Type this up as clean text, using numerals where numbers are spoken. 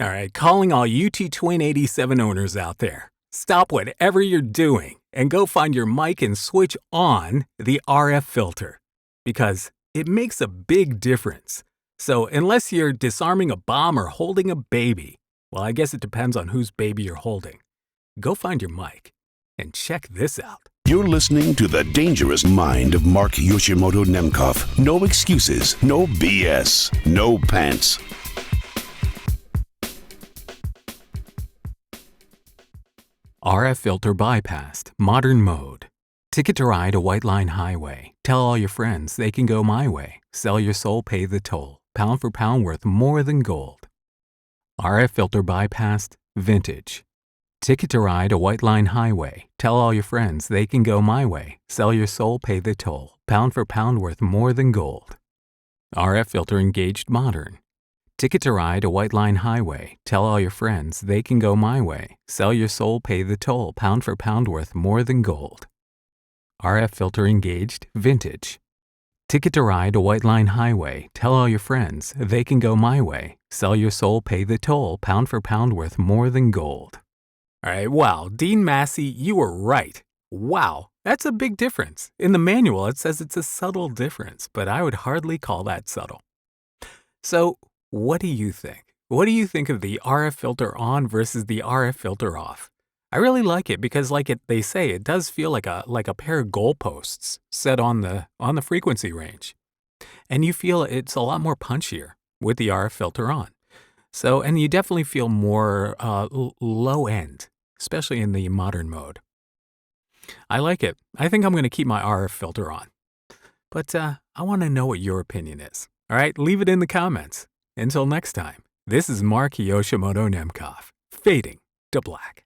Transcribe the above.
All right, calling all UT-Twin87 owners out there. Stop whatever you're doing and go find your mic and switch on the RF filter because it makes a big difference. So unless you're disarming a bomb or holding a baby, well, I guess it depends on whose baby you're holding. Go find your mic and check this out. You're listening to The Dangerous Mind of Mark Yoshimoto Nemkov. No excuses, no BS, no pants. RF filter bypassed, modern mode. Ticket to ride a white line highway. Tell all your friends they can go my way. Sell your soul, pay the toll. Pound for pound worth more than gold. RF filter bypassed, vintage. Ticket to ride a white line highway. Tell all your friends they can go my way. Sell your soul, pay the toll. Pound for pound worth more than gold. RF filter engaged modern. Ticket to ride a white line highway. Tell all your friends they can go my way. Sell your soul, pay the toll. Pound for pound worth more than gold. RF filter engaged, vintage. Ticket to ride a white line highway. Tell all your friends they can go my way. Sell your soul, pay the toll. Pound for pound worth more than gold. All right, wow, Dean Massey, you were right. Wow, that's a big difference. In the manual, it says it's a subtle difference, but I would hardly call that subtle. So, what do you think? What do you think of the RF filter on versus the RF filter off? I really like it because, they say, it does feel like a pair of goalposts set on the frequency range, and you feel it's a lot more punchier with the RF filter on. So, and you definitely feel more low end, especially in the modern mode. I like it. I think I'm going to keep my RF filter on, but I want to know what your opinion is. All right, leave it in the comments. Until next time, this is Mark Yoshimoto Nemkov, fading to black.